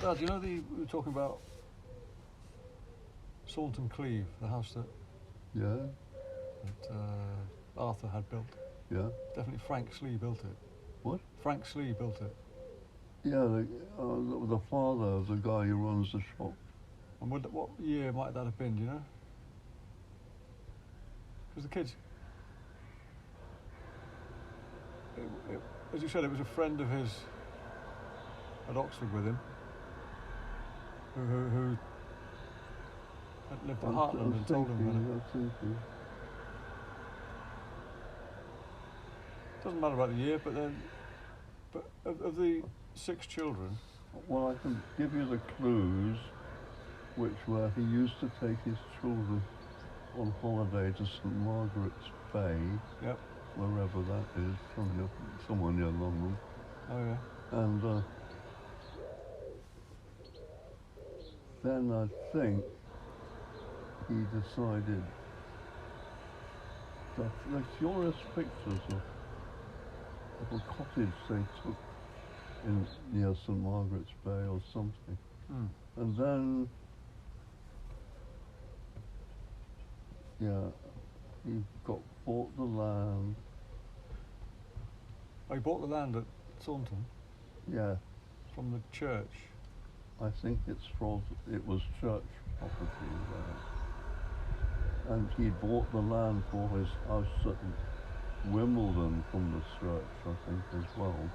Dad, you know we were talking about Saunton Cleave, the house that Yeah, Arthur had built. yeah. Definitely Frank Slee built it. What? Frank Slee built it. Yeah, the father of the guy who runs the shop. And what year might that have been, do you know? Because the kids... as you said, it was a friend of his at Oxford with him who had lived at Heartland and told him about it. Thinking. Doesn't matter about the year, but of the 6 children... Well, I can give you the clues, which were he used to take his children on holiday to St Margaret's Bay, Yep. wherever that is, somewhere near London. Oh yeah. And then I think he decided that the curious pictures of a cottage they took near St Margaret's Bay or something. Mm. And then, yeah, he bought the land. Oh, he bought the land at Saunton Yeah, from the church. I think it was church property there. And he bought the land for his house at Wimbledon from the church, I think, as well.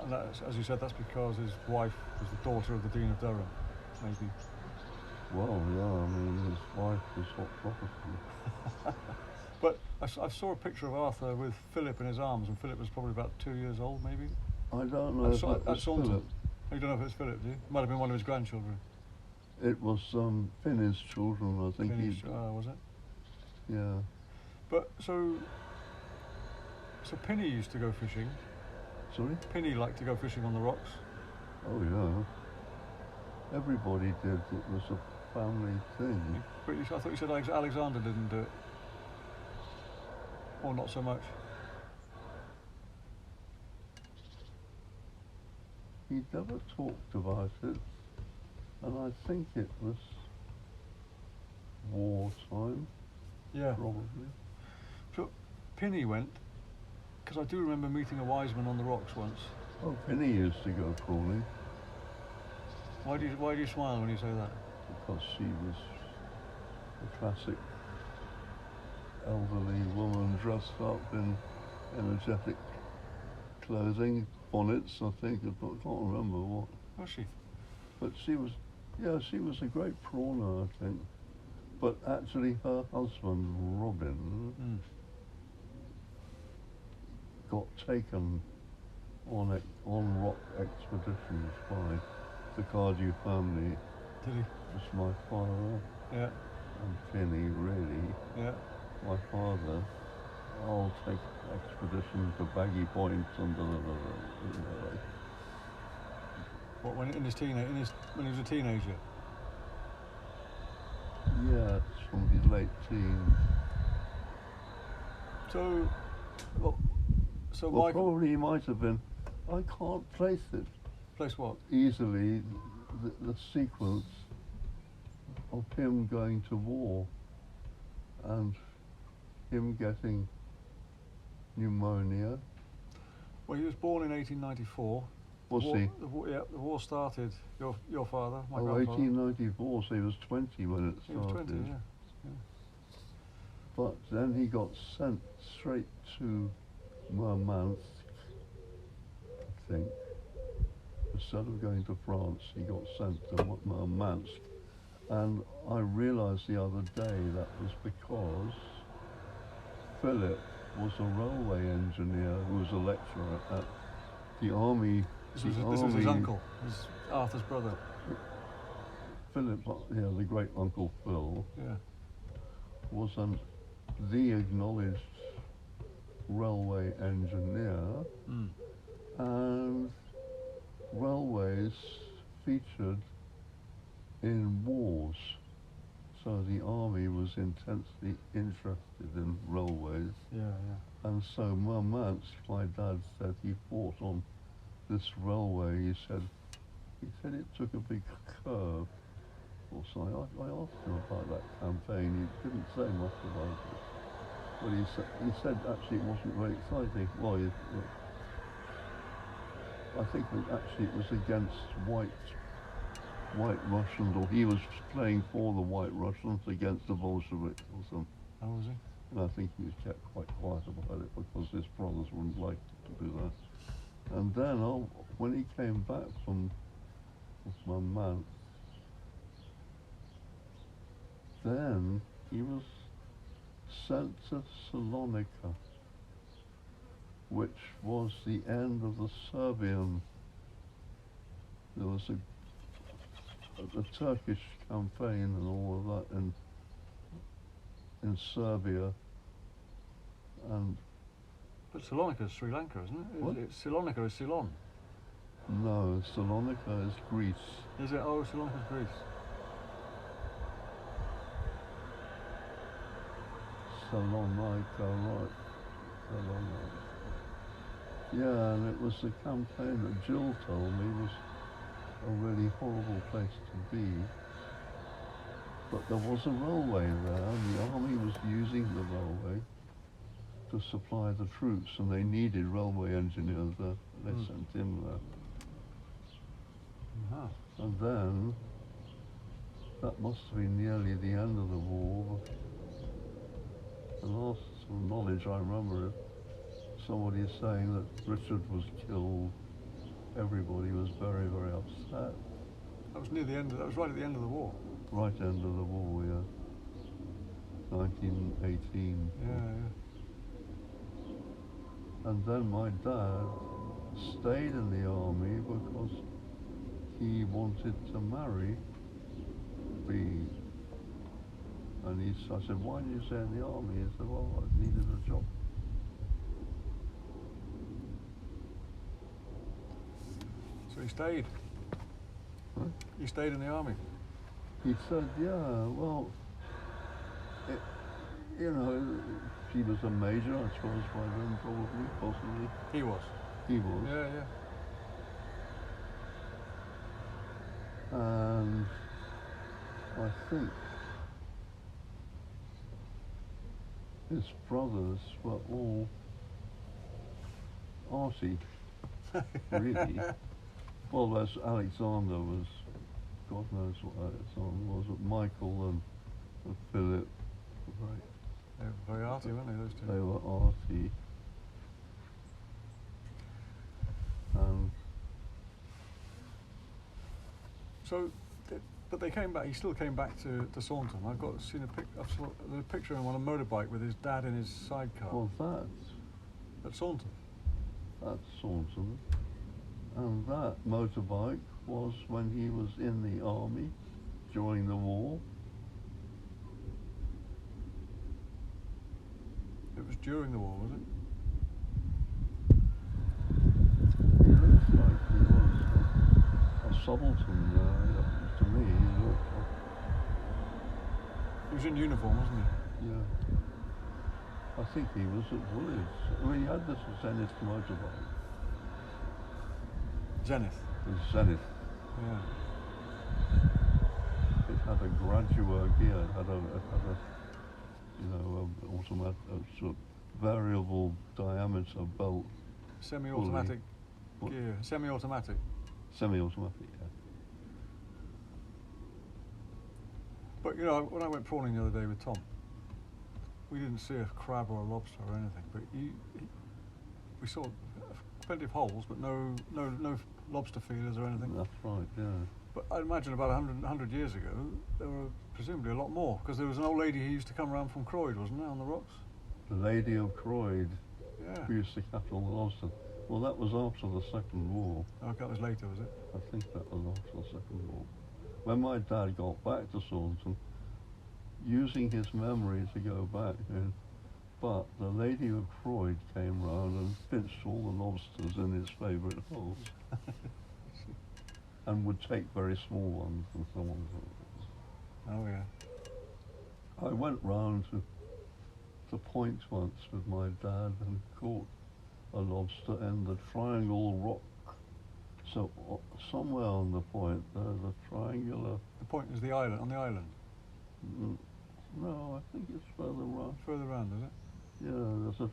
And that's, as you said, that's because his wife was the daughter of the Dean of Durham, maybe. Well, yeah, I mean, his wife was hot property. But I saw a picture of Arthur with Philip in his arms, and Philip was probably about 2 years old, maybe. I don't know if that was Philip. You don't know if it was Philip, do you? Might have been one of his grandchildren. It was Pinney's children, I think. Was it? Yeah. But so Pinney used to go fishing. Sorry? Pinney liked to go fishing on the rocks. Oh yeah. Everybody did. It was a family thing. But I thought you said Alexander didn't do it. Or not so much. He never talked about it, and I think it was wartime. Yeah. Probably. So Pinney went, because I do remember meeting a wise man on the rocks once. Oh, Pinney used to go crawling. Why do you smile when you say that? Because she was a classic elderly woman dressed up in energetic clothing, bonnets, I think. I can't remember what. Was she? But she was a great prawner, I think. But actually, her husband, Robin, got taken on rock expeditions by the Cardew family. Did he? It's my father. Yeah. And Pinney, really. Yeah. My father. I'll take expedition to Baggy Point and What, when he was a teenager? Yeah, it's from his late teens. So Well, probably he might have been. I can't place it. Place what? Easily, the sequence of him going to war and him getting pneumonia. Well, he was born in 1894. Was he? The war started. Your father, my grandfather. 1894, so he was 20 when it started. He was 20, yeah. But then he got sent straight to Murmansk, I think. Instead of going to France, he got sent to Murmansk. And I realised the other day that was because Philip was a railway engineer who was a lecturer at the army. This was his uncle, Arthur's brother. Philip, yeah, the great Uncle Phil, yeah, was the acknowledged railway engineer, and railways featured in wars. So the army was intensely interested in railways. Yeah. And so Murmansk, my dad said he fought on this railway. He said He said it took a big curve or something. I asked him about that campaign. He didn't say much about it. But he said actually it wasn't very exciting. Well, I think actually it was against white Russians, or he was playing for the white Russians against the Bolsheviks or something. Oh, was he? And I think he was kept quite quiet about it because his brothers wouldn't like to do that. And then when he came back from Murmansk, then he was sent to Ceylonika, which was the end of the Serbian. There was a Turkish campaign and all of that in Serbia, and But Ceylonika is Sri Lanka, isn't it? What? Ceylonika is Ceylon. no, Ceylonika is Greece. Is it? Oh, Ceylonika is Greece. Ceylonika, right? Ceylonika. Yeah, and it was the campaign that Jill told me was a really horrible place to be. But there was a railway there, and the army was using the railway to supply the troops, and they needed railway engineers there. They sent him there. And then, that must have been nearly the end of the war. The last sort of knowledge I remember is somebody saying that Richard was killed. Everybody was very, very upset. That was near the end. That was right at the end of the war. Right end of the war, yeah. 1918. Yeah, yeah. And then my dad stayed in the army because he wanted to marry B. And I said, why did you stay in the army? He said, well, I needed a job. So he stayed. Huh? You stayed in the army. He said, yeah, well, she was a major, I suppose, by then, probably, possibly. He was. He was. Yeah, yeah. And I think his brothers were all arty, really. Well, there's Alexander was, God knows what Alexander was, but Michael and Philip, right? They were very arty, weren't they, those two? They were arty. So, but they came back. He still came back to Saunton. I've seen a picture of him on a motorbike with his dad in his sidecar. Well, At Saunton. that's Saunton. And that motorbike was when he was in the army during the war. It was during the war, was it? He looks like he was a subaltern, to me. He looked like, He was in uniform, wasn't he? yeah. I think he was at Woolwich. I mean, he had this Zenith motorbike. Zenith. The Zenith. Yeah. It had a Gradua gear. It had a automatic, sort of variable diameter belt. Semi-automatic What? gear. Semi-automatic. Semi-automatic, yeah. But when I went prawning the other day with Tom, we didn't see a crab or a lobster or anything. But we saw plenty of holes, but no lobster feeders or anything. That's right, yeah. But I imagine about 100 years ago, there were presumably a lot more, because there was an old lady who used to come around from Croyd, wasn't there, on the rocks? The Lady of Croyd, Yeah. who used to catch all the lobster. Well, that was after the Second War. Okay, that was later, was it? I think that was after the Second War. When my dad got back to Saunton, using his memory to go back, but the Lady of Croyd came round and pinched all the lobsters in his favourite holes. And would take very small ones and so on. Oh, yeah. I went round to the point once with my dad and caught a lobster in the Triangle Rock So somewhere on the point there's a triangular. The point is the island, on the island. No, I think it's further round. Further round, is it? Yeah, there's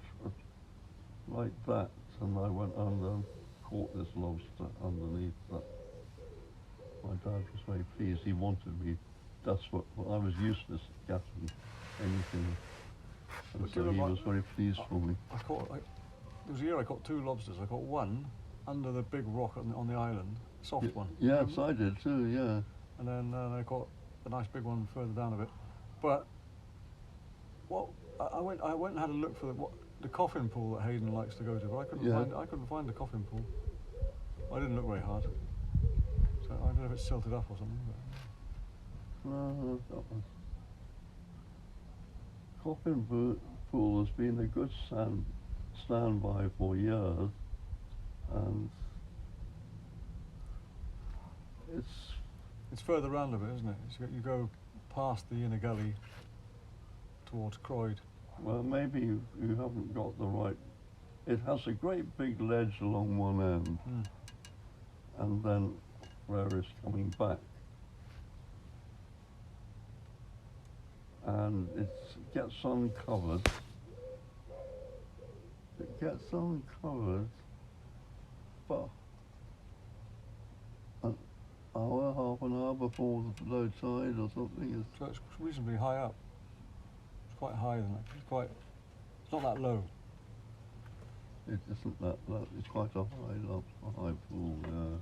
like that, and I went under and caught this lobster underneath that. My dad was very pleased. He wanted me. That's what I was useless at catching anything, and But so he was very pleased for me. I caught. There was a year I caught 2 lobsters. I caught one under the big rock on the island, soft one. Yes, I did too. Yeah. And then I caught a nice big one further down a bit. But I went and had a look for the coffin pool that Hayden likes to go to, but I couldn't find the coffin pool. I didn't look very hard, so I don't know if it's silted up or something. But. Coffin pool has been a good standby for years, and it's further round a bit, isn't it? You go past the inner gully towards Croyd. Well, maybe you haven't got the right. It has a great big ledge along one end, and then where it's coming back, and it gets uncovered. It gets uncovered, but an hour, half an hour before the low tide or something. So it's reasonably high up. It's quite high, isn't it? It's not that low. It isn't that low. It's quite a high pool. Yeah.